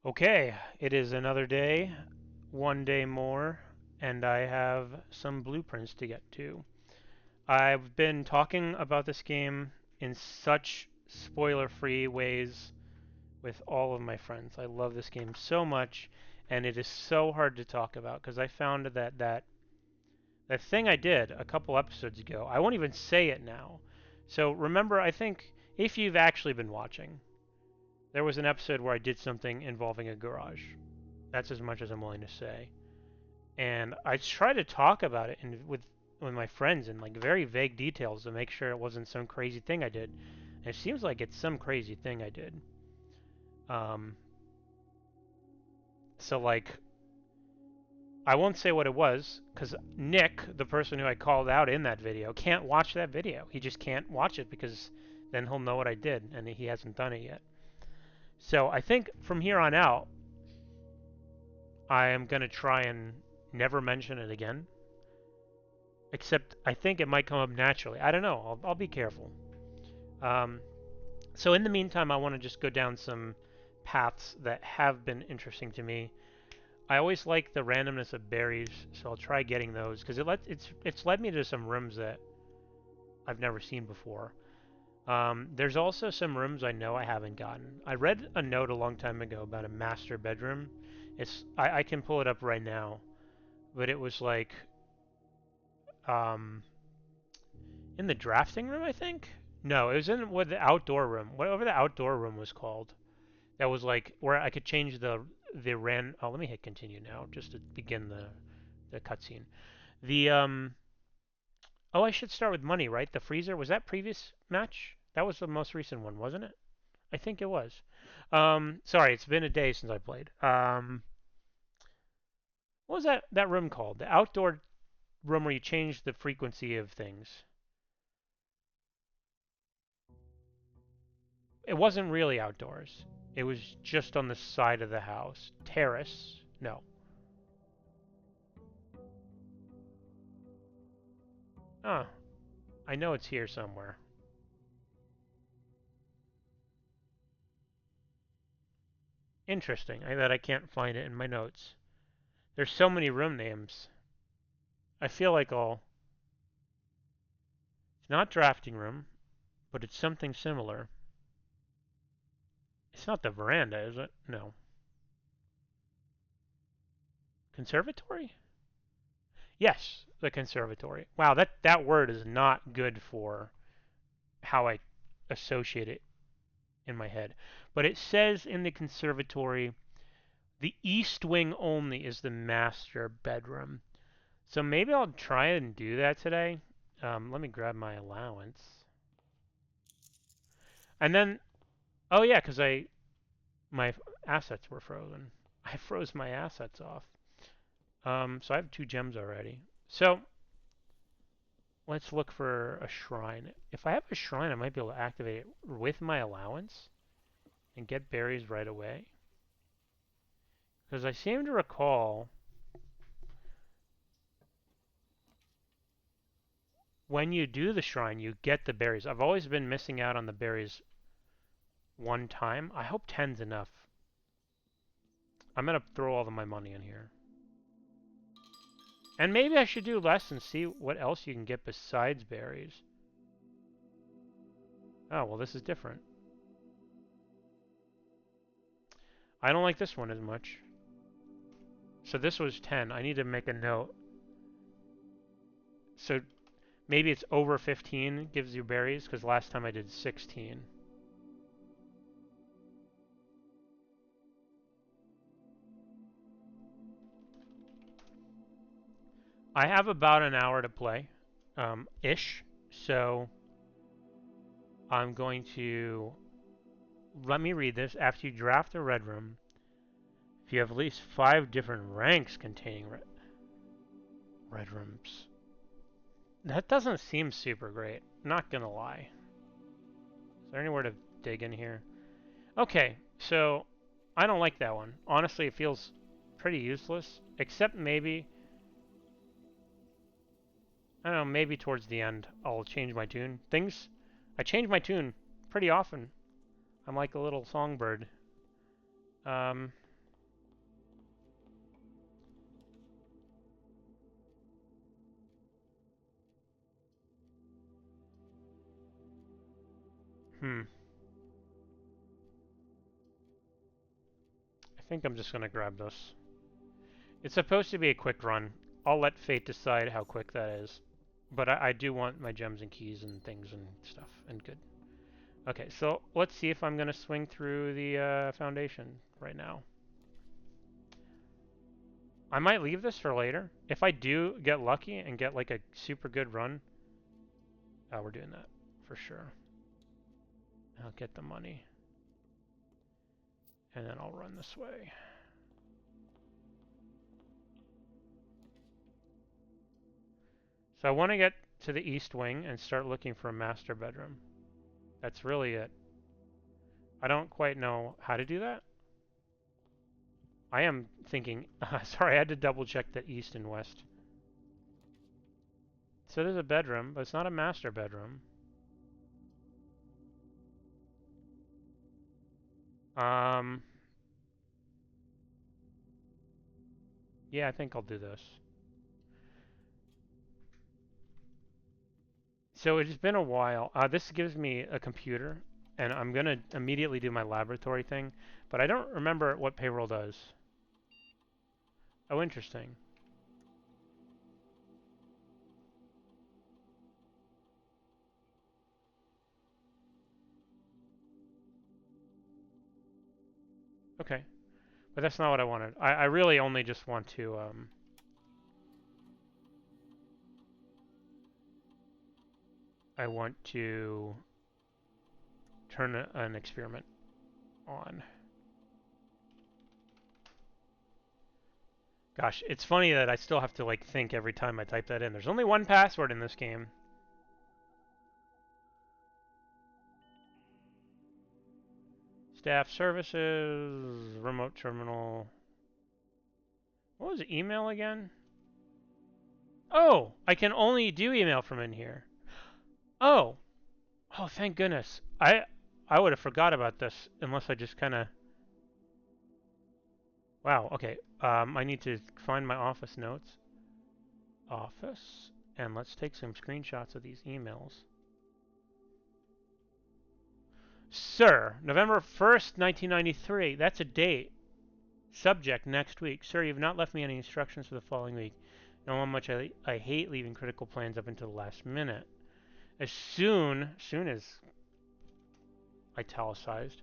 Okay, it is another day, one day more, and I have some blueprints to get to. I've been talking about this game in such spoiler-free ways with all of my friends. I love this game so much, and it is so hard to talk about because I found that thing I did a couple episodes ago, I won't even say it now. So remember, I think if you've actually been watching, there was an episode where I did something involving a garage. That's as much as I'm willing to say. And I tried to talk about it with my friends in like very vague details to make sure it wasn't some crazy thing I did. And it seems like it's some crazy thing I did. Um, so like I won't say what it was because Nick, the person who I called out in that video, can't watch that video. He just can't watch it because then he'll know what I did, and he hasn't done it yet. So I think from here on out, I am gonna try and never mention it again. Except I think it might come up naturally. I don't know. I'll be careful. Um, so in the meantime, I want to just go down some paths that have been interesting to me. I always like the randomness of berries, so I'll try getting those because it's led me to some rooms that I've never seen before. There's also some rooms I know I haven't gotten. I read a note a long time ago about a master bedroom. I can pull it up right now, but it was like um, in the drafting room, I think. No, it was in what the outdoor room, whatever the outdoor room was called. That was like where I could change the ran. Oh, let me hit continue now, just to begin the cutscene. The Oh, I should start with money, right? The freezer was that previous match? That was the most recent one, wasn't it? I think it was. Sorry, it's been a day since I played. What was that room called? The outdoor room where you change the frequency of things. It wasn't really outdoors. It was just on the side of the house. Terrace? No. Ah, I know it's here somewhere. Interesting. That I can't find it in my notes. There's so many room names. I feel like I'll. It's not drafting room, but it's something similar. It's not the veranda, is it? No. Conservatory? Yes, the conservatory. Wow, that word is not good for how I associate it in my head. But it says in the conservatory, the east wing only is the master bedroom. So maybe I'll try and do that today. Let me grab my allowance. And then, oh yeah, because my assets were frozen. I froze my assets off. So I have 2 gems already. So let's look for a shrine. If I have a shrine, I might be able to activate it with my allowance and get berries right away. Because I seem to recall when you do the shrine, you get the berries. I've always been missing out on the berries one time. I hope 10's enough. I'm going to throw all of my money in here. And maybe I should do less and see what else you can get besides berries. Oh, well, this is different. I don't like this one as much. So this was 10. I need to make a note. So maybe it's over 15 gives you berries, because last time I did 16. I have about an hour to play, ish. So I'm going to let me read this. After you draft a red room, if you have at least 5 different ranks containing red rooms, that doesn't seem super great. Not gonna lie. Is there anywhere to dig in here? Okay, so I don't like that one. Honestly, it feels pretty useless. Except maybe, I don't know, maybe towards the end I'll change my tune. I change my tune pretty often. I'm like a little songbird. Um, I think I'm just gonna grab this. It's supposed to be a quick run. I'll let fate decide how quick that is. But I do want my gems and keys and things and stuff and good. Okay, so let's see if I'm gonna swing through the foundation right now. I might leave this for later. If I do get lucky and get like a super good run, we're doing that for sure. I'll get the money. And then I'll run this way. So I want to get to the east wing and start looking for a master bedroom. That's really it. I don't quite know how to do that. I am thinking, sorry, I had to double check the east and west. So there's a bedroom, but it's not a master bedroom. Yeah, I think I'll do this. So it's been a while. This gives me a computer, and I'm gonna immediately do my laboratory thing, but I don't remember what payroll does. Oh, interesting. Okay, but that's not what I wanted. I really only just want to I want to turn an experiment on. Gosh, it's funny that I still have to like think every time I type that in. There's only one password in this game. Staff services, remote terminal. What was the email again? Oh, I can only do email from in here. Oh, oh, thank goodness. I would have forgot about this unless I just kind of. Wow. Okay. I need to find my office notes. Office, and let's take some screenshots of these emails. Sir, November 1st, 1993. That's a date. Subject, next week. Sir, you've not left me any instructions for the following week. Know how much I hate leaving critical plans up until the last minute. As soon as italicized,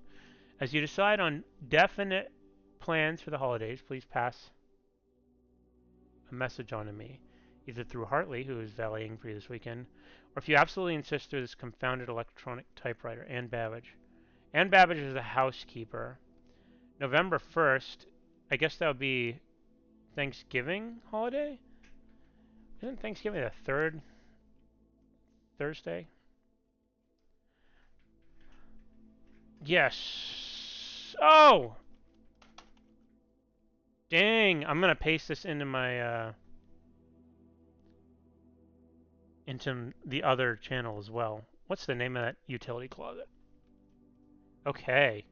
as you decide on definite plans for the holidays, please pass a message on to me, either through Hartley, who is valeting for you this weekend, or if you absolutely insist, through this confounded electronic typewriter, Ann Babbage. Ann Babbage is the housekeeper. November 1st, I guess that would be Thanksgiving holiday? Isn't Thanksgiving the third Thursday? Yes. Oh! Dang, I'm gonna paste this into my, into the other channel as well. What's the name of that utility closet? Okay.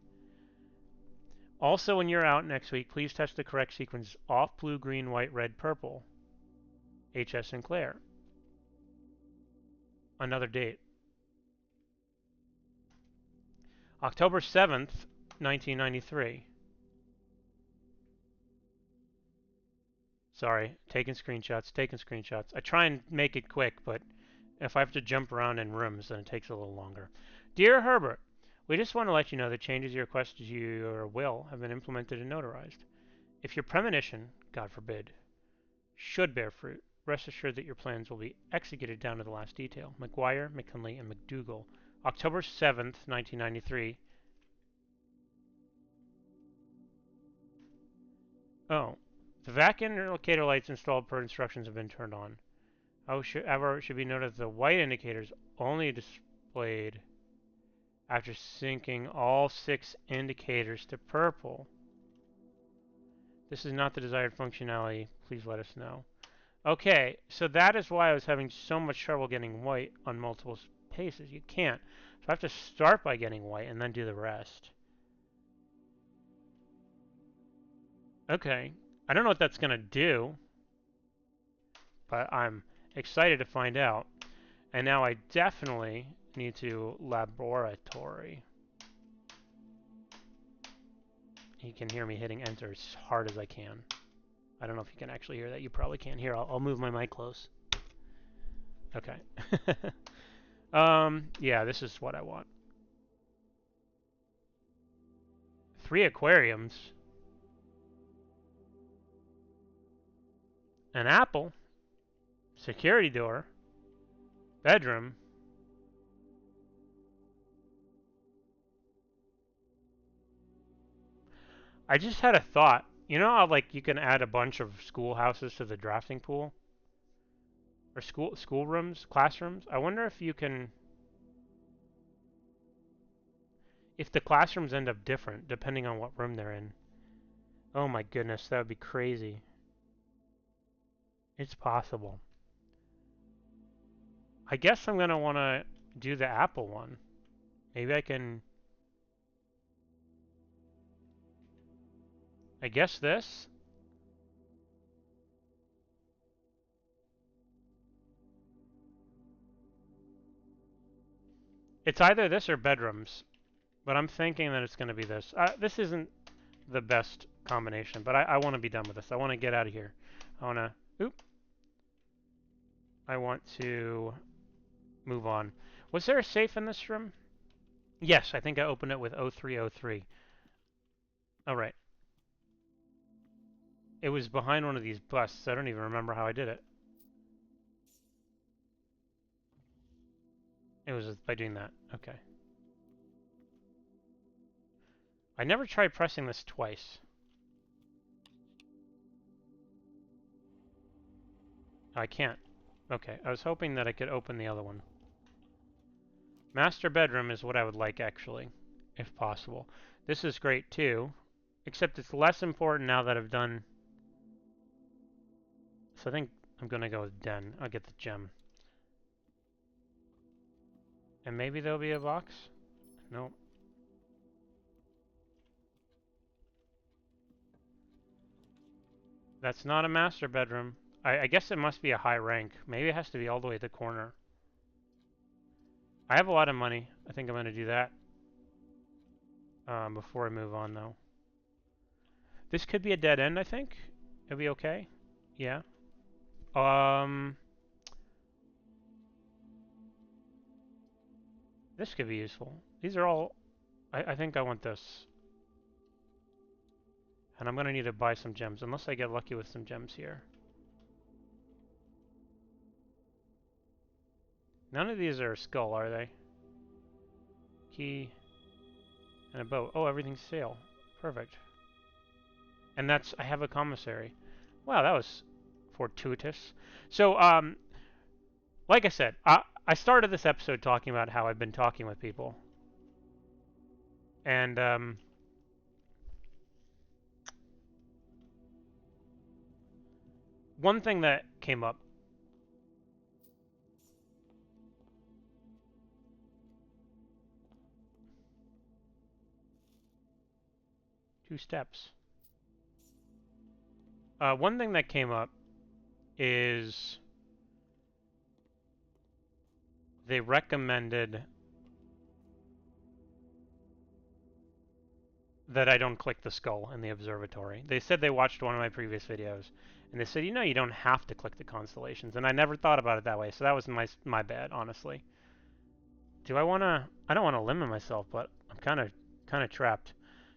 Also, when you're out next week, please test the correct sequence off blue, green, white, red, purple. H.S. Sinclair. Another date. October 7th, 1993. Sorry, taking screenshots. I try and make it quick, but if I have to jump around in rooms, then it takes a little longer. Dear Herbert, we just want to let you know the changes you requested to your will have been implemented and notarized. If your premonition, God forbid, should bear fruit, rest assured that your plans will be executed down to the last detail. McGuire, McKinley, and McDougall. October 7th, 1993. Oh, the vac indicator lights installed per instructions have been turned on. However, it should be noted that the white indicators only displayed after syncing all 6 indicators to purple. This is not the desired functionality. Please let us know. Okay, so that is why I was having so much trouble getting white on multiple paces. You can't. So I have to start by getting white and then do the rest. Okay. I don't know what that's going to do, but I'm excited to find out. And now I definitely me to laboratory. You can hear me hitting enter as hard as I can. I don't know if you can actually hear that. You probably can't. Here, I'll move my mic close. Okay. Yeah, this is what I want. 3 aquariums. An apple. Security door. Bedroom. I just had a thought. You know how like you can add a bunch of schoolhouses to the drafting pool? Or school rooms, classrooms? I wonder if you can, if the classrooms end up different depending on what room they're in. Oh my goodness, that would be crazy. It's possible. I guess I'm gonna want to do the Apple one. Maybe I can. I guess this. It's either this or bedrooms, but I'm thinking that it's gonna be this. This isn't the best combination, but I want to be done with this. I want to get out of here. I want to. Oop. I want to move on. Was there a safe in this room? Yes, I think I opened it with 0303. All right. It was behind one of these busts. I don't even remember how I did it. It was by doing that. Okay. I never tried pressing this twice. I can't. Okay, I was hoping that I could open the other one. Master bedroom is what I would like, actually, if possible. This is great, too, except it's less important now that I've done... So I think I'm going to go with den. I'll get the gem. And maybe there'll be a box? Nope. That's not a master bedroom. I guess it must be a high rank. Maybe it has to be all the way at the corner. I have a lot of money. I think I'm going to do that before I move on, though. This could be a dead end, I think. It'll be okay. Yeah. This could be useful. These are all... I think I want this. And I'm going to need to buy some gems, unless I get lucky with some gems here. None of these are a skull, are they? Key. And a boat. Oh, everything's sail. Perfect. And that's... I have a commissary. Wow, that was fortuitous. So, like I said, I started this episode talking about how I've been talking with people. And, one thing that came up. Two steps. One thing that came up is they recommended that I don't click the skull in the observatory. They said they watched one of my previous videos, and they said, you know, you don't have to click the constellations, and I never thought about it that way, so that was my bad, honestly. Do I want to... I don't want to limit myself, but I'm kind of trapped.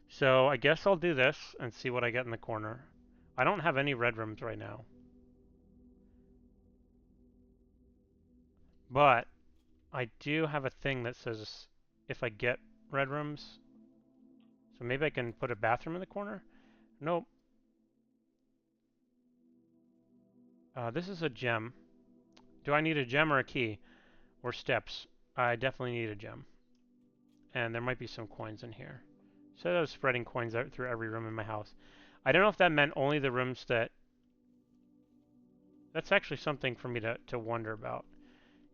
So I guess I'll do this and see what I get in the corner. I don't have any red rooms right now. But I do have a thing that says if I get red rooms, so maybe I can put a bathroom in the corner? Nope. This is a gem. Do I need a gem or a key? Or steps? I definitely need a gem. And there might be some coins in here. So I was spreading coins out through every room in my house. I don't know if that meant only the rooms that... That's actually something for me to wonder about.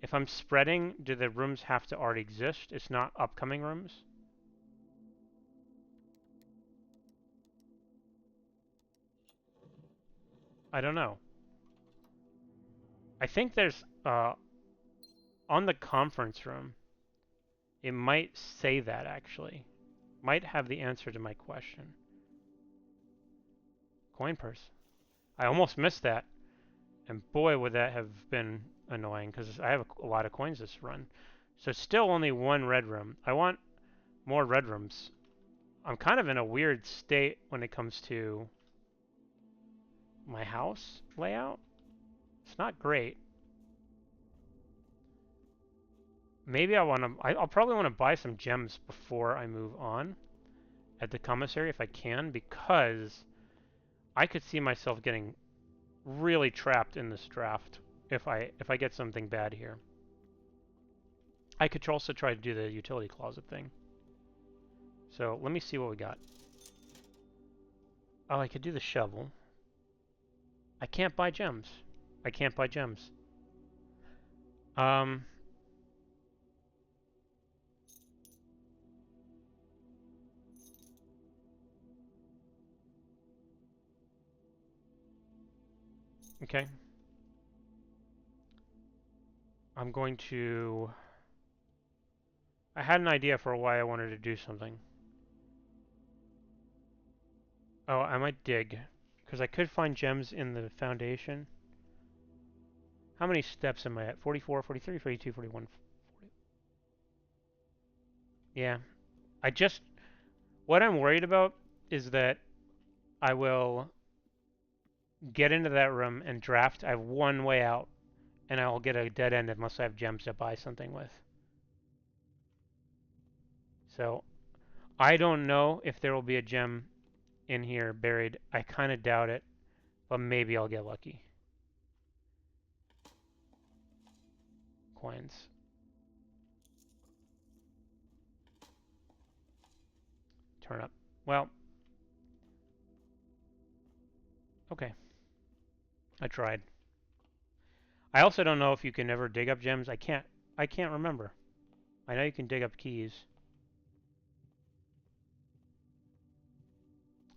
If I'm spreading, do the rooms have to already exist? It's not upcoming rooms? I don't know. I think there's, on the conference room, It might say that, actually. Might have the answer to my question. Coin purse. I almost missed that. And boy, would that have been annoying, because I have a lot of coins this run. So still only one red room. I want more red rooms. I'm kind of in a weird state when it comes to my house layout. It's not great. Maybe I'll probably want to buy some gems before I move on at the commissary if I can, because I could see myself getting really trapped in this draft if I get something bad here. I could also try to do the utility closet thing. So let me see what we got. Oh, I could do the shovel. I can't buy gems. I can't buy gems. Um, okay. I'm going to... I had an idea for why I wanted to do something. Oh, I might dig, because I could find gems in the foundation. How many steps am I at? 44, 43, 42, 41, 40. Yeah. I just... What I'm worried about is that I will get into that room and draft. I have one way out, and I will get a dead end unless I have gems to buy something with. So, I don't know if there will be a gem in here buried. I kind of doubt it, but maybe I'll get lucky. Coins. Turn up. Well, okay. I tried. I also don't know if you can ever dig up gems. I can't remember. I know you can dig up keys.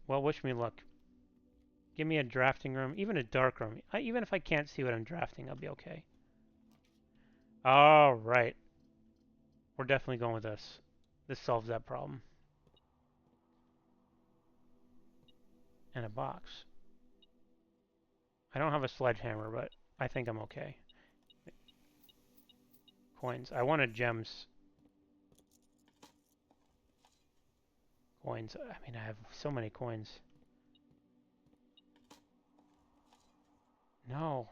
Well, wish me luck. Give me a drafting room, even a dark room. Even if I can't see what I'm drafting, I'll be okay. All right. We're definitely going with this. This solves that problem. And a box. I don't have a sledgehammer, but I think I'm okay. Coins. I wanted gems. Coins. I mean, I have so many coins. No.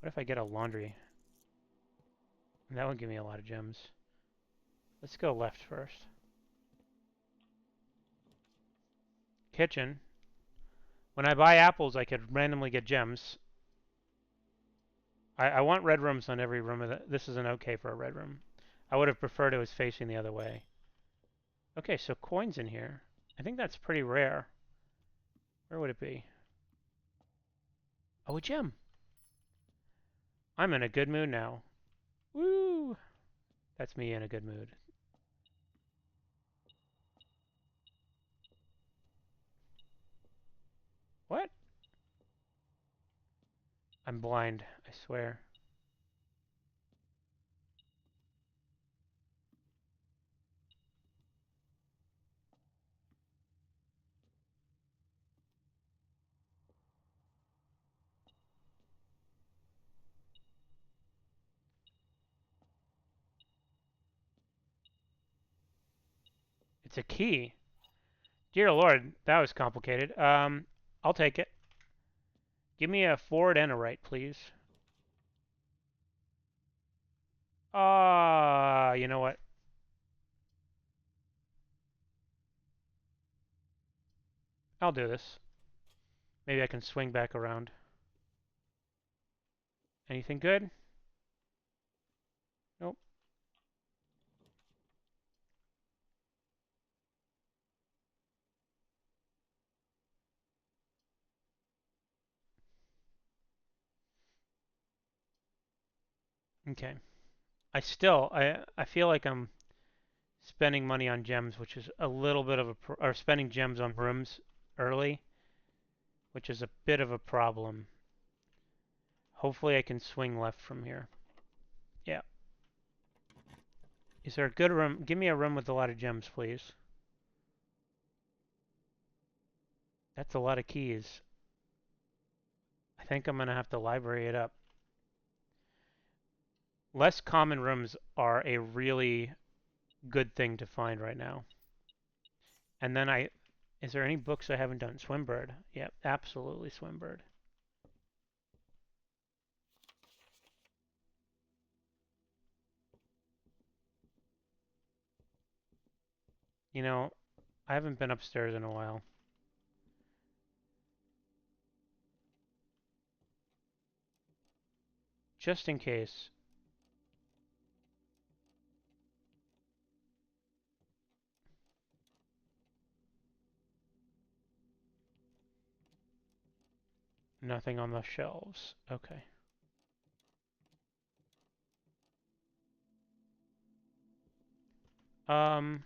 What if I get a laundry? That would give me a lot of gems. Let's go left first. Kitchen. When I buy apples, I could randomly get gems. I want red rooms on every room. This isn't okay for a red room. I would have preferred it was facing the other way. Okay, so coins in here. I think that's pretty rare. Where would it be? Oh, a gem. I'm in a good mood now. Woo! That's me in a good mood. What? I'm blind, I swear. It's a key. Dear Lord, that was complicated. I'll take it. Give me a forward and a right, please. You know what? I'll do this. Maybe I can swing back around. Anything good? Nope. Okay. I feel like I'm spending money on gems, which is a little bit of or spending gems on rooms early, which is a bit of a problem. Hopefully I can swing left from here. Yeah. Is there a good room? Give me a room with a lot of gems, please. That's a lot of keys. I think I'm going to have to library it up. Less common rooms are a really good thing to find right now. And then is there any books I haven't done? Swimbird. Yep, absolutely Swimbird. You know, I haven't been upstairs in a while. Just in case. Nothing on the shelves. Okay. Um,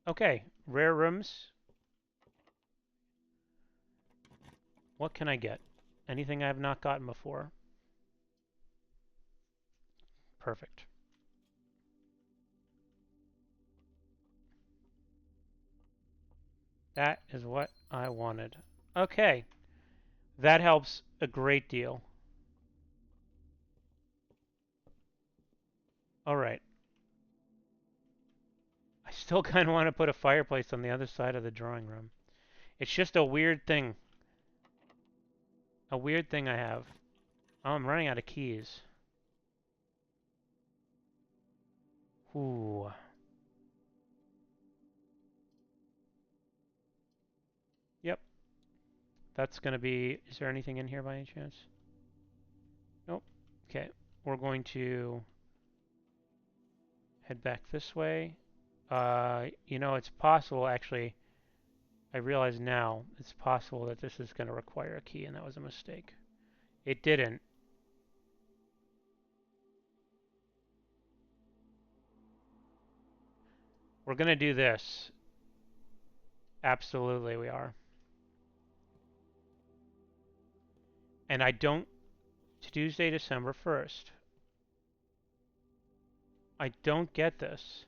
okay. Rare rooms. What can I get? Anything I have not gotten before? Perfect. That is what I wanted. Okay. That helps a great deal. All right. I still kind of want to put a fireplace on the other side of the drawing room. It's just a weird thing. A weird thing I have. Oh, I'm running out of keys. Ooh. Yep. That's going to be... Is there anything in here by any chance? Nope. Okay. We're going to head back this way. You know, it's possible, actually, I realize now, it's possible that this is going to require a key, and that was a mistake. It didn't. We're going to do this. Absolutely, we are. And I don't... Tuesday, December 1st. I don't get this.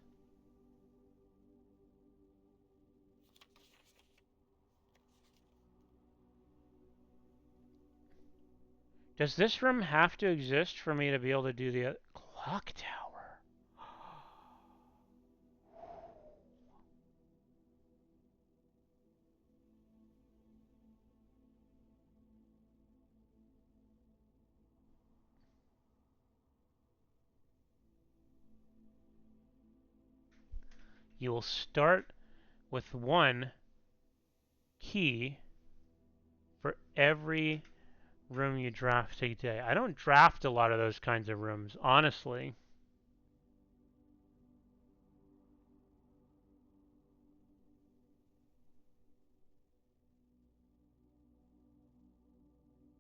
Does this room have to exist for me to be able to do the clock tower? You will start with one key for every room you draft today. I don't draft a lot of those kinds of rooms, honestly.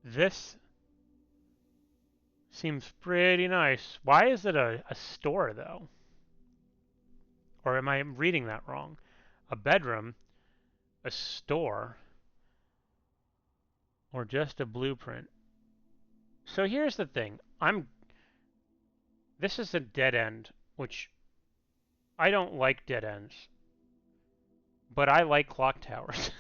This seems pretty nice. Why is it a store, though? Or am I reading that wrong? A bedroom, a store, or just a blueprint? So here's the thing. This is a dead end, which I don't like dead ends, but I like clock towers.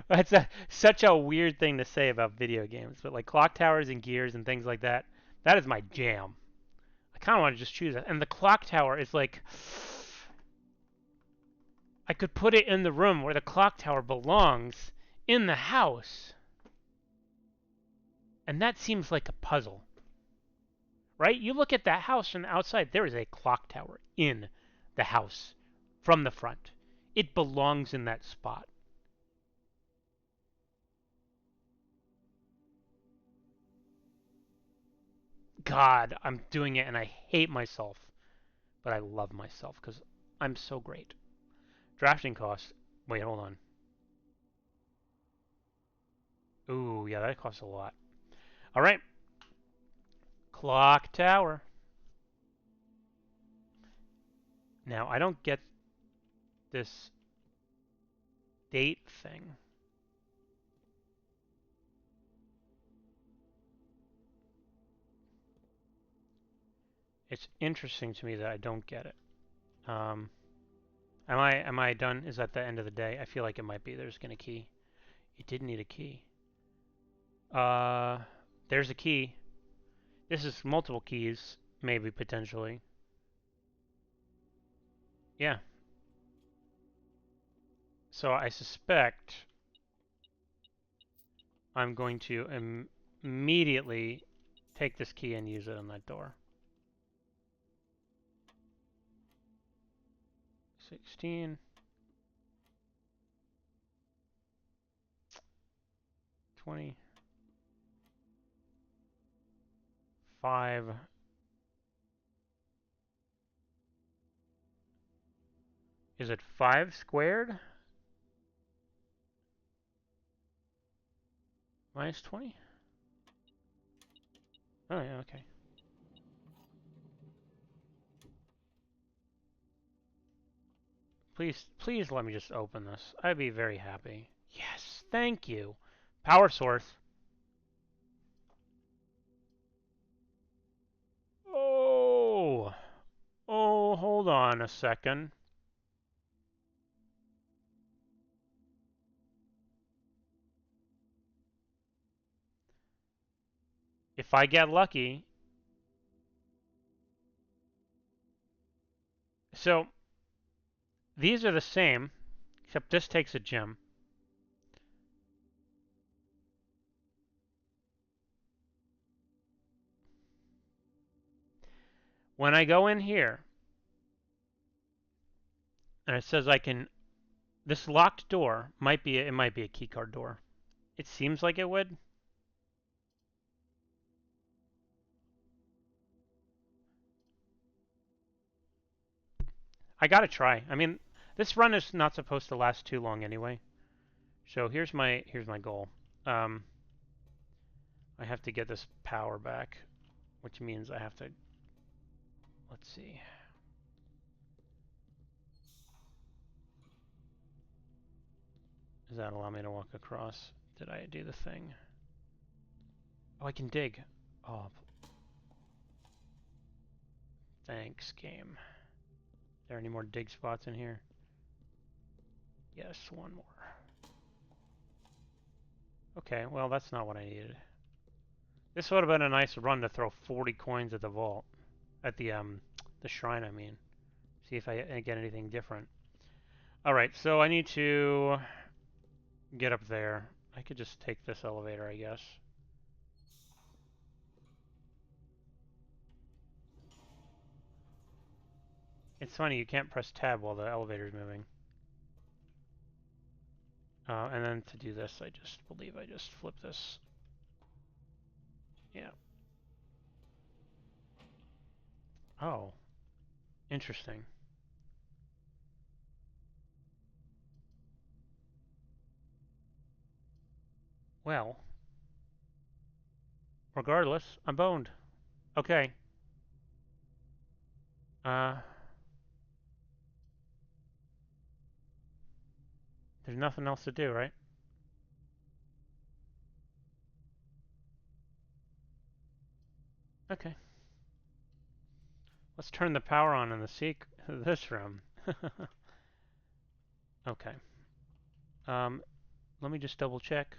That's such a weird thing to say about video games, but like clock towers and gears and things like that, that is my jam. I kind of want to just choose that. And the clock tower is like, I could put it in the room where the clock tower belongs in the house. And that seems like a puzzle, right? You look at that house from the outside, there is a clock tower in the house from the front. It belongs in that spot. God, I'm doing it and I hate myself. But I love myself because I'm so great. Drafting costs. Wait, hold on. Ooh, yeah, that costs a lot. All right. Clock tower. Now, I don't get this date thing. It's interesting to me that I don't get it. Am I done? Is that the end of the day? I feel like it might be. There's gonna key. It did need a key. Uh, there's a key. This is multiple keys, maybe potentially. Yeah. So I suspect I'm going to immediately take this key and use it on that door. 16. 20. 5. Is it 5 squared? Minus 20? Oh, yeah, okay. Please let me just open this. I'd be very happy. Yes, thank you. Power source. Oh, hold on a second. If I get lucky. So, these are the same, except this takes a gem. When I go in here, and it says I can, this locked door might be, it might be a keycard door. It seems like it would. I gotta try. I mean, this run is not supposed to last too long anyway. So here's my goal. Um, I have to get this power back, which means I have to. Let's see. Does that allow me to walk across? Did I do the thing? Oh, I can dig. Oh, thanks, game. Are there any more dig spots in here? Yes, one more. Okay, well, that's not what I needed. This would have been a nice run to throw 40 coins at the vault. At the shrine, I mean. See if I get anything different. Alright, so I need to get up there. I could just take this elevator, I guess. It's funny, you can't press tab while the elevator's moving. And then to do this, I believe I just flip this. Yeah. Oh, interesting. Well, regardless, I'm boned. Okay. Uh, there's nothing else to do, right? Okay. Let's turn the power on in this room. Okay. Let me just double check.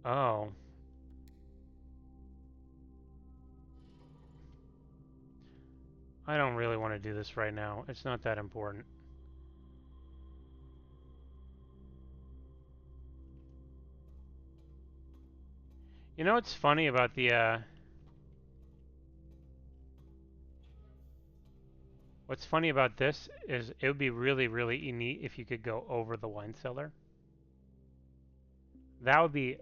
Oh. I don't really want to do this right now. It's not that important. You know what's funny about what's funny about this is it would be really, really neat if you could go over the wine cellar. That would be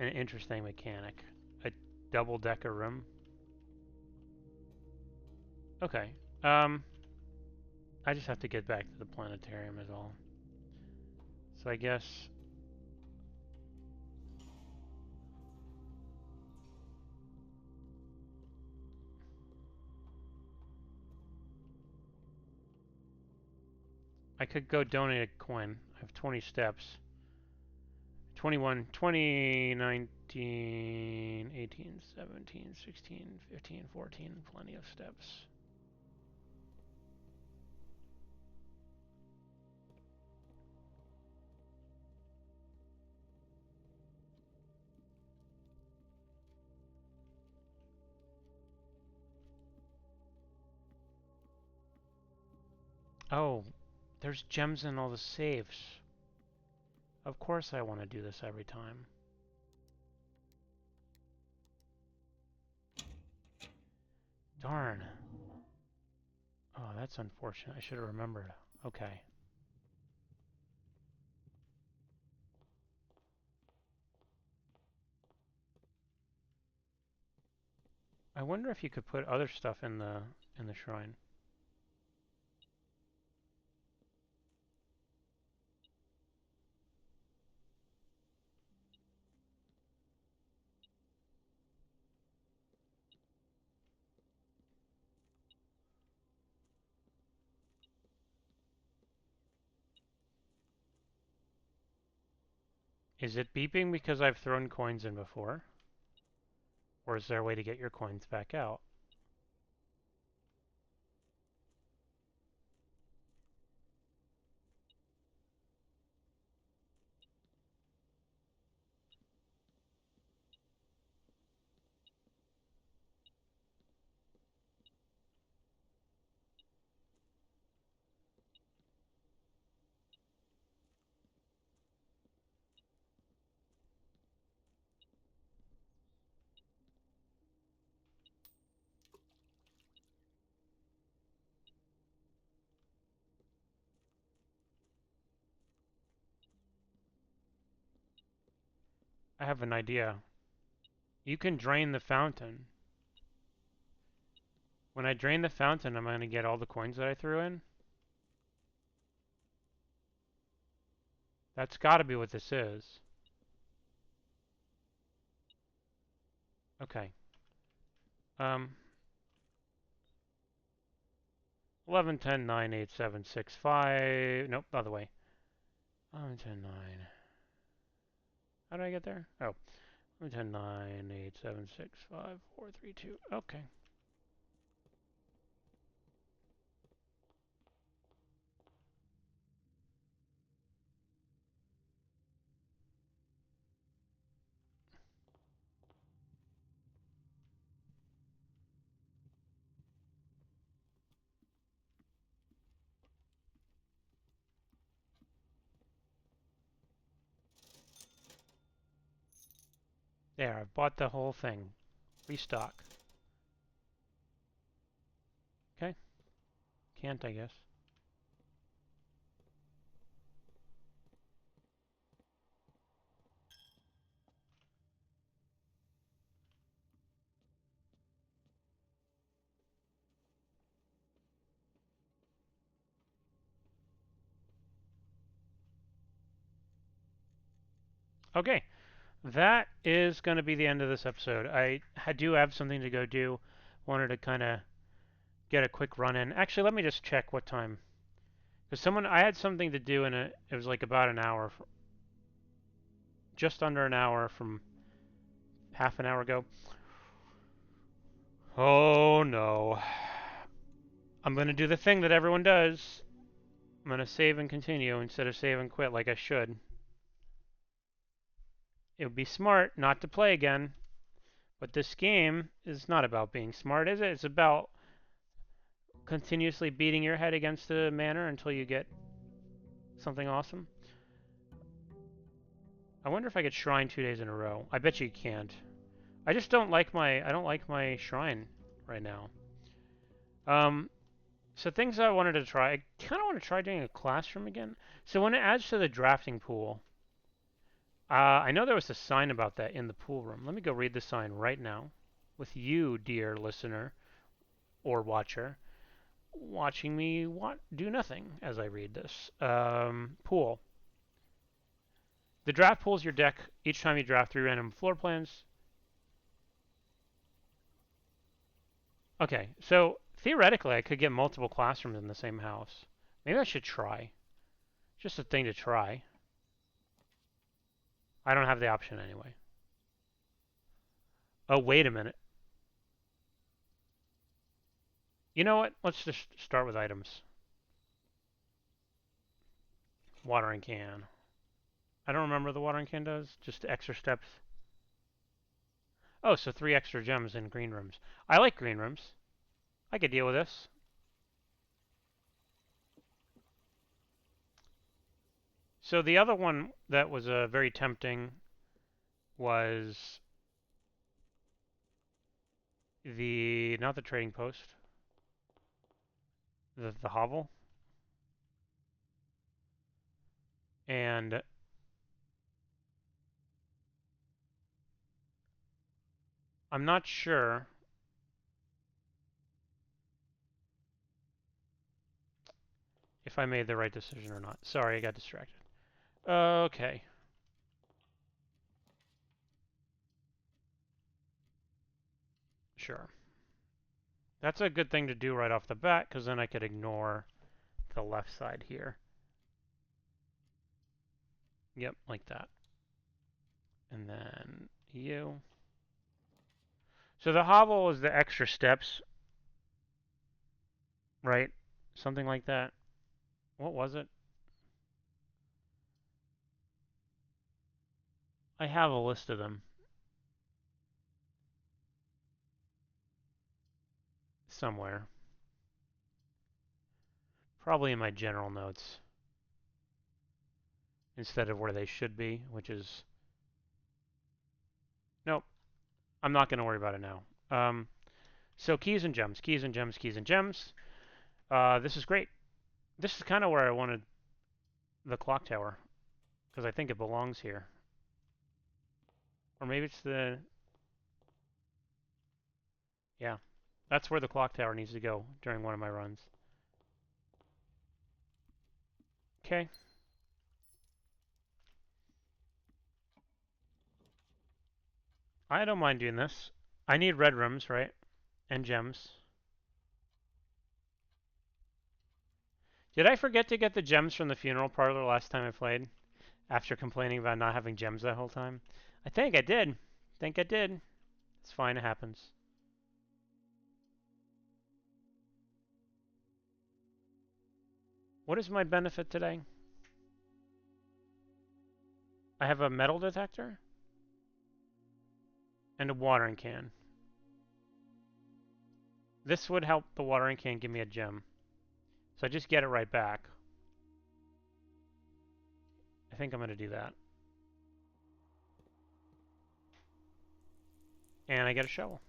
an interesting mechanic. A double-decker room. Okay. I just have to get back to the planetarium is all. So I guess I could go donate a coin. I have 20 steps. 21, 20, 19, 18, 17, 16, 15, 14. Plenty of steps. Oh, there's gems in all the safes. Of course I want to do this every time. Darn. Oh, that's unfortunate. I should have remembered. Okay. I wonder if you could put other stuff in the shrine. Is it beeping because I've thrown coins in before? Or is there a way to get your coins back out? I have an idea. You can drain the fountain. When I drain the fountain, am I going to get all the coins that I threw in? That's got to be what this is. Okay. Um, 11, 10, 9, 8, 7, 6, 5. Nope, other way. 11, 10, 9. How did I get there? Oh, 11, 10, 9, 8, 7, 6, 5, 4, 3, 2. Okay. There, I've bought the whole thing. Restock. Okay. Can't, I guess. Okay. That is going to be the end of this episode. I do have something to go do. Wanted to kind of get a quick run in. Actually, let me just check what time. Because I had something to do and it was like about an hour, just under an hour from half an hour ago. Oh no. I'm going to do the thing that everyone does. I'm going to save and continue instead of save and quit like I should. It would be smart not to play again. But this game is not about being smart, is it? It's about continuously beating your head against the manor until you get something awesome. I wonder if I could shrine 2 days in a row. I bet you can't. I don't like my shrine right now. Um, so things I wanted to try. I kind of want to try doing a classroom again. So when it adds to the drafting pool, I know there was a sign about that in the pool room. Let me go read the sign right now with you, dear listener or watcher, watching me do nothing as I read this. Pool. The draft pools your deck each time you draft 3 random floor plans. Okay, so theoretically I could get multiple classrooms in the same house. Maybe I should try. Just a thing to try. I don't have the option anyway. Oh, wait a minute. You know what? Let's just start with items. Watering can. I don't remember what the watering can does. Just extra steps. Oh, so 3 extra gems in green rooms. I like green rooms. I could deal with this. So the other one that was very tempting was not the trading post, the hovel. And I'm not sure if I made the right decision or not. Sorry, I got distracted. Okay. Sure. That's a good thing to do right off the bat, because then I could ignore the left side here. Yep, like that. And then you. So the hovel is the extra steps, right? Something like that. What was it? I have a list of them somewhere. Probably in my general notes instead of where they should be, which is... Nope, I'm not going to worry about it now. So keys and gems, keys and gems, keys and gems. This is great. This is kind of where I wanted the clock tower, because I think it belongs here. Or maybe it's the... Yeah, that's where the clock tower needs to go during one of my runs. Okay. I don't mind doing this. I need red rooms, right? And gems. Did I forget to get the gems from the funeral parlor last time I played? After complaining about not having gems that whole time? I think I did. It's fine, it happens. What is my benefit today? I have a metal detector and a watering can. This would help the watering can give me a gem. So I just get it right back. I think I'm going to do that. And I get a shovel.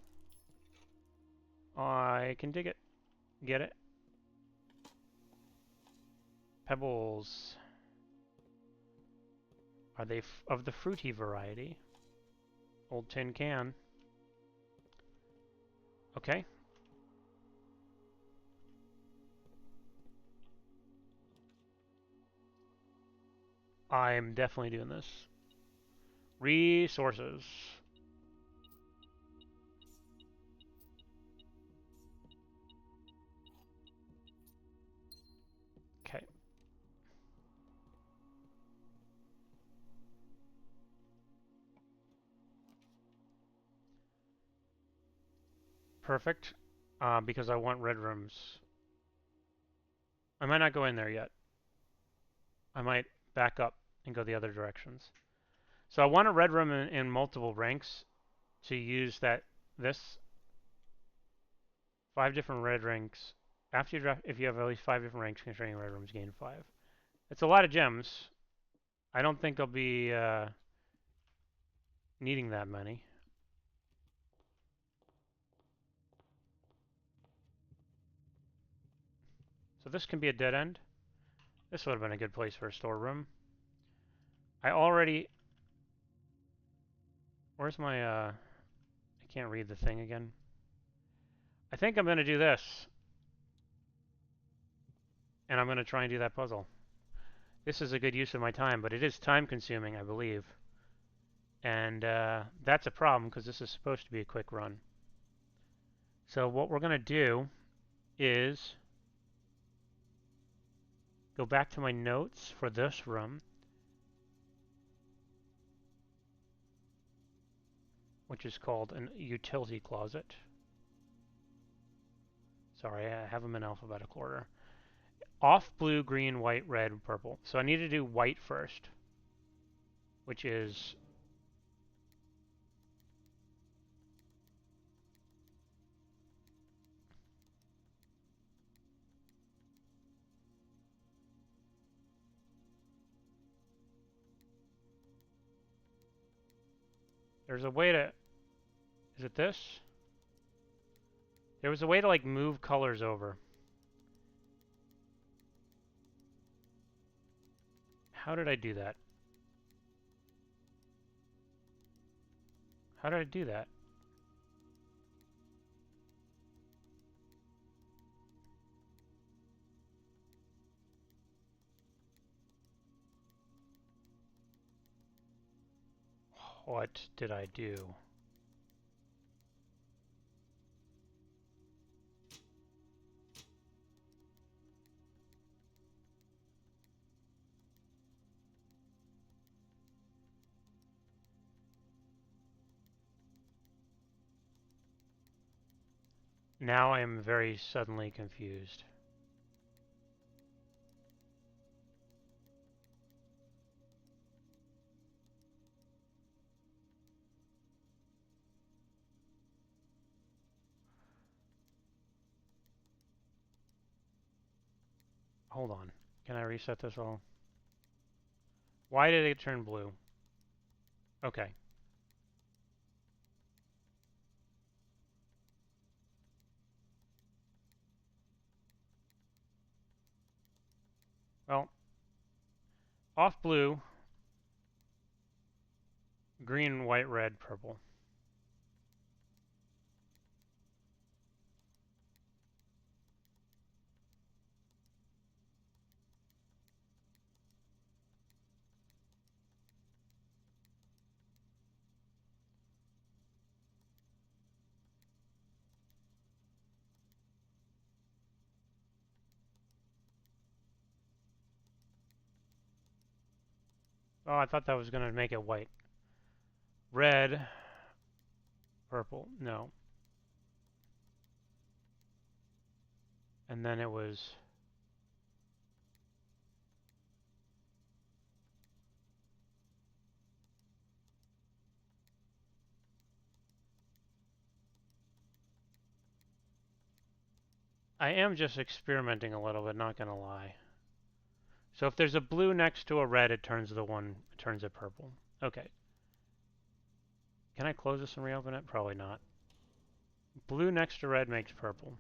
I can dig it. Get it. Pebbles. Are they of the fruity variety? Old tin can. Okay. I'm definitely doing this. Resources. Okay. Perfect. Because I want red rooms. I might not go in there yet. I might back up and go the other directions. So I want a red room in multiple ranks to use this 5 different red ranks. After you draft, if you have at least 5 different ranks constraining red rooms, gain 5. It's a lot of gems. I don't think I'll be needing that many. So this can be a dead end. This would have been a good place for a storeroom. I already... Where's my... I can't read the thing again. I think I'm going to do this. And I'm going to try and do that puzzle. This is a good use of my time, but it is time consuming, I believe. And that's a problem because this is supposed to be a quick run. So what we're going to do is go back to my notes for this room, which is called an utility closet. Sorry, I have them in alphabetical order. Off blue, green, white, red, purple. So I need to do white first, which is there's a way to, is it this? There was a way to like move colors over. How did I do that? How did I do that? What did I do? Now I am very suddenly confused. Hold on. Can I reset this all? Why did it turn blue? Okay. Well, off blue, green, white, red, purple. Oh, I thought that was going to make it white. Red, purple, no. And then it was... I am just experimenting a little bit, not going to lie. So if there's a blue next to a red, it turns it purple. Okay. Can I close this and reopen it? Probably not. Blue next to red makes purple.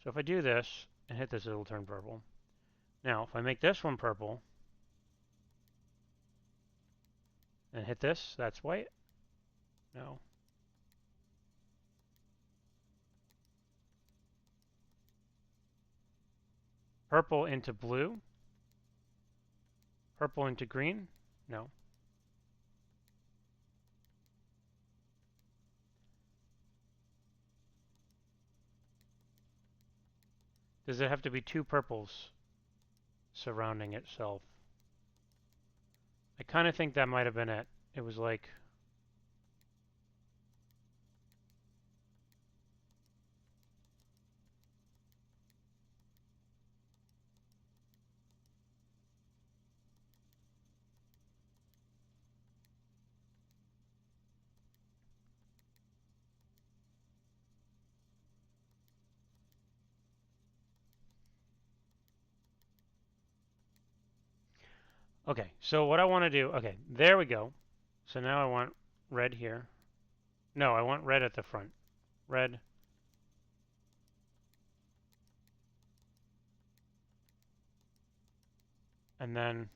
So if I do this and hit this, it'll turn purple. Now, if I make this one purple and hit this, that's white. No. Purple into blue. Purple into green. No. Does it have to be two purples surrounding itself? I kind of think that might have been it. It was like... Okay, so what I want to do... Okay, there we go. So now I want red here. No, I want red at the front. Red. And then...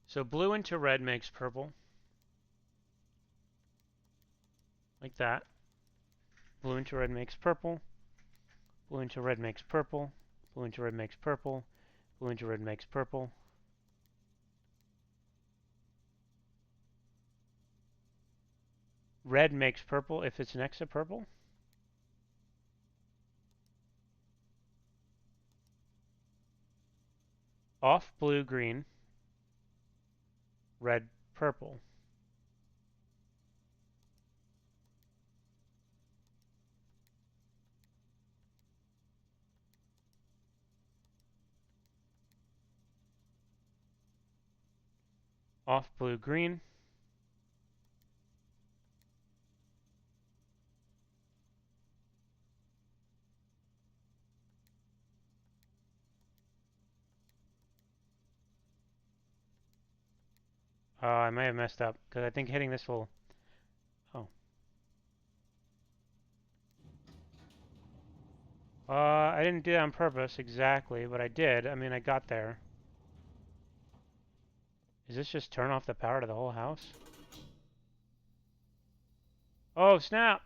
So blue into red makes purple. Like that. Blue into red makes purple. Blue into red makes purple. Blue into red makes purple. Blue into red makes purple. Red makes purple if it's next to purple. Off blue, green. Red, purple. Off blue, green. Oh, I may have messed up because I think hitting this will. Oh. I didn't do that on purpose exactly, but I did. I mean, I got there. Is this just turn off the power to the whole house? Oh, snap!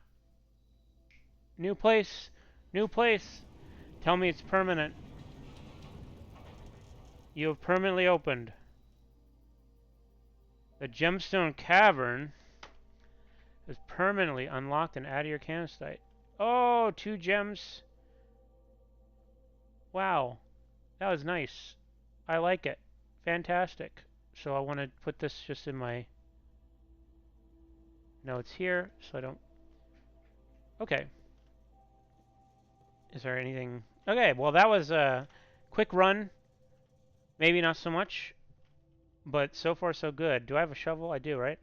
New place! New place! Tell me it's permanent. You have permanently opened. The gemstone cavern is permanently unlocked and add to your campsite. Oh, 2 gems. Wow. That was nice. I like it. Fantastic. So I want to put this just in my notes here so I don't... Okay. Is there anything... Okay, well that was a quick run. Maybe not so much, but so far so good. Do I have a shovel? I do, right?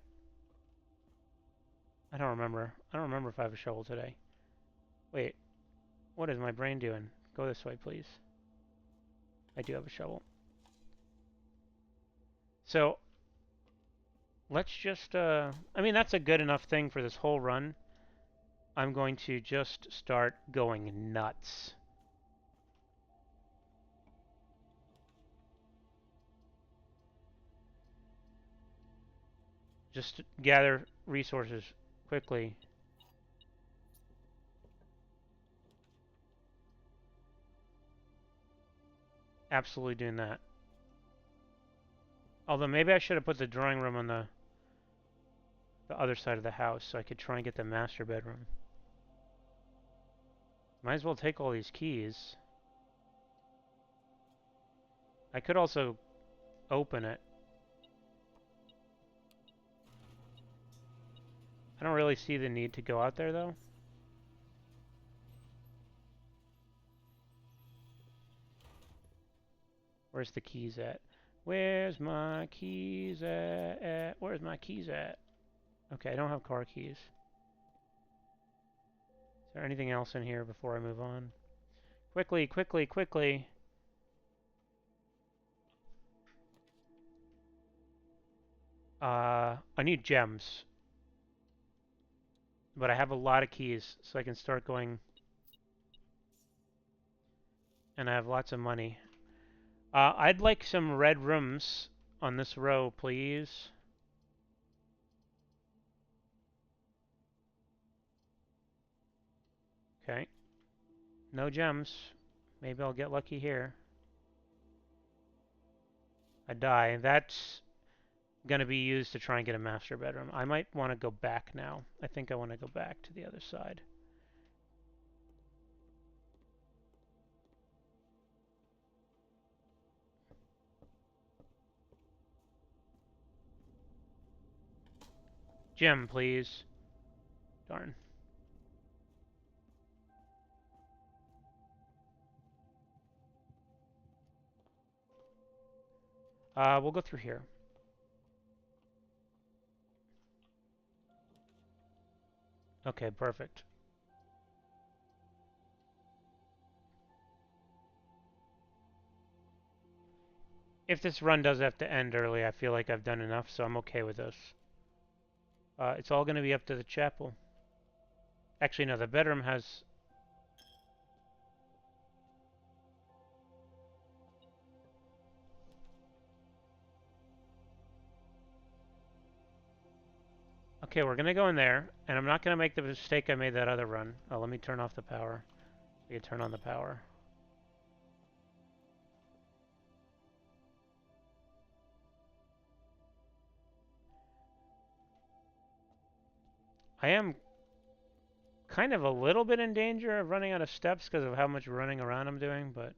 I don't remember. I don't remember if I have a shovel today. Wait, what is my brain doing? Go this way, please. I do have a shovel. So, let's just, I mean, that's a good enough thing for this whole run. I'm going to just start going nuts. Just gather resources quickly. Absolutely doing that. Although maybe I should have put the drawing room on the other side of the house so I could try and get the master bedroom. Might as well take all these keys. I could also open it. I don't really see the need to go out there though. Where's the keys at? Where's my keys at? Where's my keys at? Okay, I don't have car keys. Is there anything else in here before I move on? Quickly, quickly, quickly. I need gems. But I have a lot of keys, so I can start going. And I have lots of money. I'd like some red rooms on this row, please. Okay. No gems. Maybe I'll get lucky here. I die. That's going to be used to try and get a master bedroom. I might want to go back now. I think I want to go back to the other side. Gem, please. Darn. We'll go through here. Okay, perfect. If this run does have to end early, I feel like I've done enough, so I'm okay with this. It's all going to be up to the chapel. Actually, no, the bedroom has... Okay, we're going to go in there, and I'm not going to make the mistake I made that other run. Oh, let me turn off the power. You turn on the power. I am kind of a little bit in danger of running out of steps because of how much running around I'm doing, but...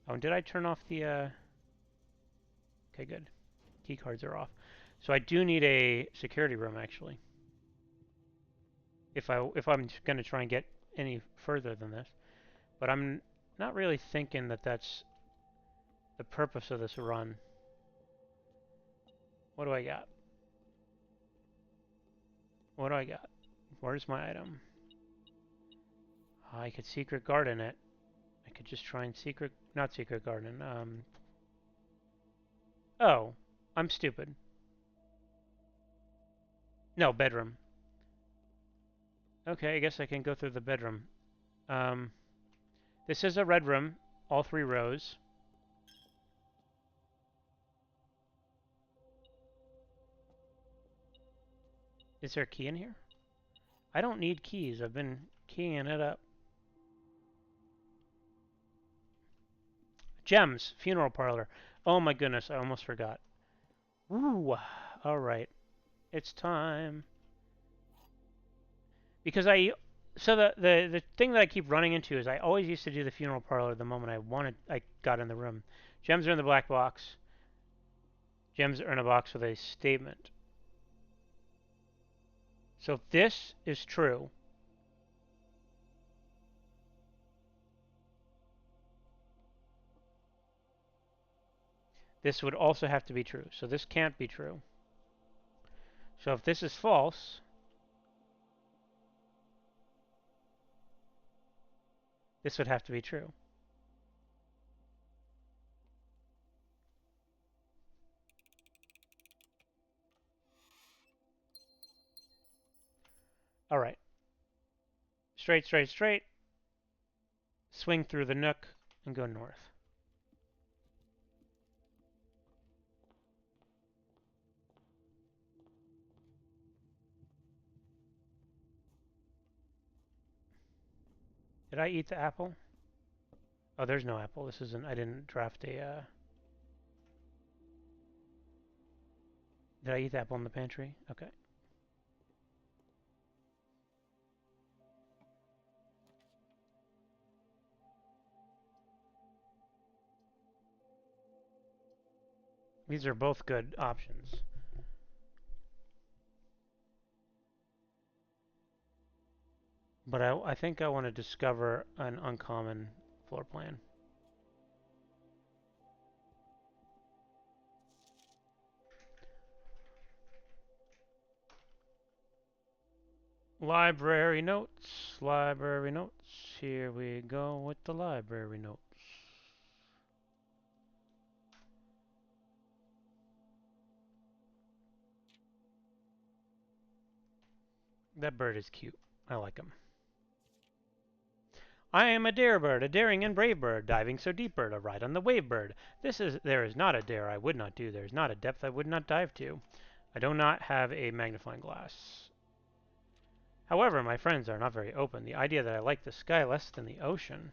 Oh, did I turn off the, Okay, good. Key cards are off. So I do need a security room, actually. If I'm going to try and get any further than this. But I'm not really thinking that that's the purpose of this run. What do I got? What do I got? Where's my item? Oh, I could secret garden it. I could just try and not secret garden. Oh, I'm stupid. No, bedroom. Okay, I guess I can go through the bedroom. Um, this is a red room, all 3 rows. Is there a key in here? I don't need keys. I've been keying it up. Gems, funeral parlor. Oh my goodness, I almost forgot. Ooh, all right. It's time. Because so the thing that I keep running into is I always used to do the funeral parlor the moment I got in the room. Gems are in the black box. Gems are in a box with a statement. So if this is true, this would also have to be true. So this can't be true. So if this is false, this would have to be true. All right. Straight, straight, straight. Swing through the nook and go north. Did I eat the apple? Oh, there's no apple. This isn't. I didn't draft a. Did I eat the apple in the pantry? Okay. These are both good options. But I think I want to discover an uncommon floor plan. Library notes. Library notes. Here we go with the library notes. That bird is cute. I like him. I am a dare bird, a daring and brave bird, diving so deep bird, a ride on the wave bird. There is not a dare I would not do, there is not a depth I would not dive to. I do not have a magnifying glass. However, my friends are not very open. The idea that I like the sky less than the ocean.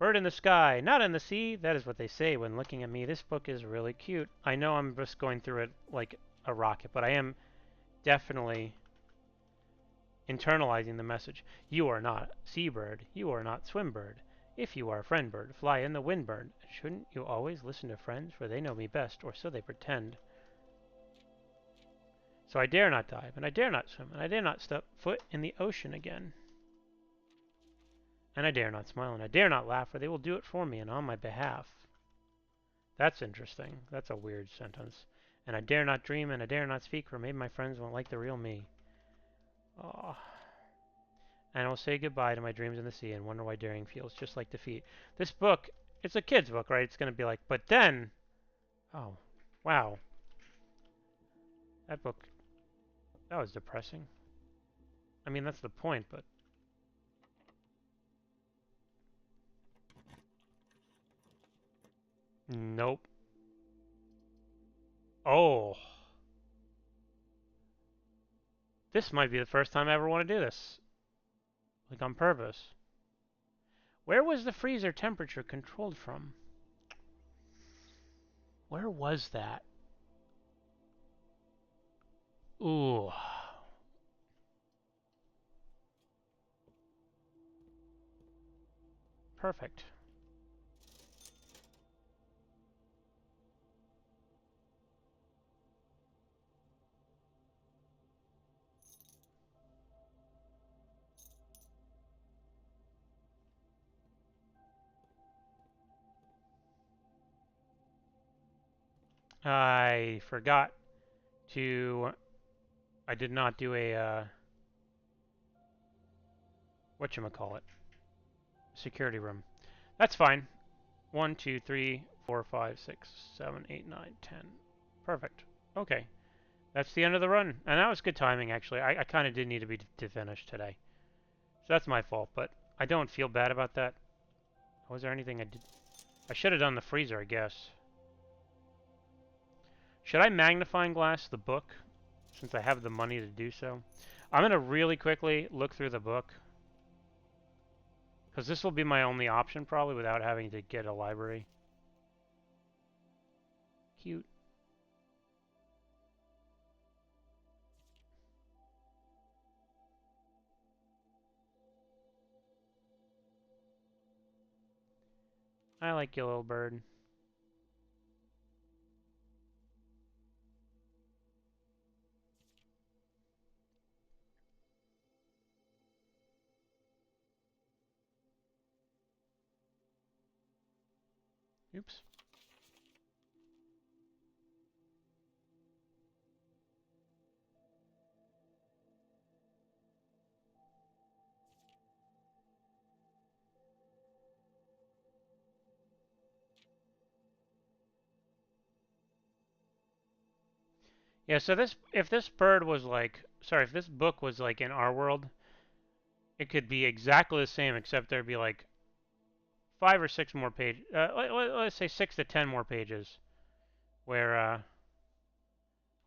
Bird in the sky, not in the sea. That is what they say when looking at me. This book is really cute. I know I'm just going through it like a rocket, but I am definitely internalizing the message. You are not seabird. You are not swimbird. If you are a friend bird, fly in the wind bird. Shouldn't you always listen to friends, for they know me best, or so they pretend. So I dare not dive, and I dare not swim, and I dare not step foot in the ocean again. And I dare not smile, and I dare not laugh, for they will do it for me and on my behalf. That's interesting. That's a weird sentence. And I dare not dream, and I dare not speak, for maybe my friends won't like the real me. Oh. And I will say goodbye to my dreams in the sea and wonder why daring feels just like defeat. This book, it's a kid's book, right? It's going to be like, but then, oh, wow. That book, that was depressing. I mean, that's the point, but. Nope. Oh. This might be the first time I ever want to do this. Like on purpose. Where was the freezer temperature controlled from? Where was that? Ooh. Perfect. I forgot to... I did not do a... whatchamacallit? Security room. That's fine. 1, 2, 3, 4, 5, 6, 7, 8, 9, 10. Perfect. Okay. That's the end of the run. And that was good timing, actually. I kind of did need to be to finish today. So that's my fault, but I don't feel bad about that. Was there anything I did? I should have done the freezer, I guess. Should I magnifying glass the book, since I have the money to do so? I'm going to really quickly look through the book, because this will be my only option, probably, without having to get a library. Cute. I like you, little bird. Oops. Yeah, so if this bird was like, sorry, if this book was like in our world, it could be exactly the same, except there'd be like 5 or 6 more pages. Let's say 6 to 10 more pages, where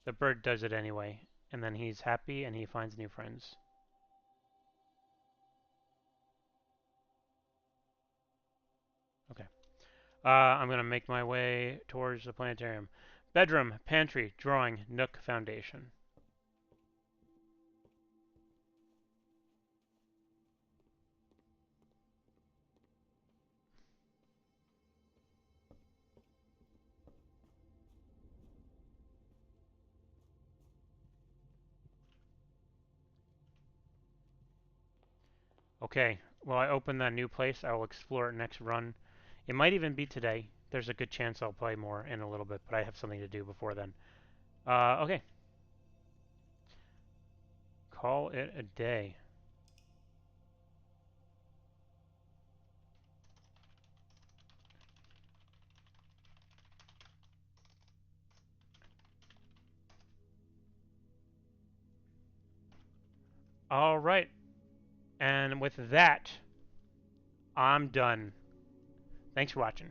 the bird does it anyway, and then he's happy and he finds new friends. Okay. I'm gonna make my way towards the planetarium. Bedroom, pantry, drawing, nook, foundation. Okay, well, I open that new place. I will explore it next run. It might even be today. There's a good chance I'll play more in a little bit, but I have something to do before then. Okay. Call it a day. All right. And with that, I'm done. Thanks for watching.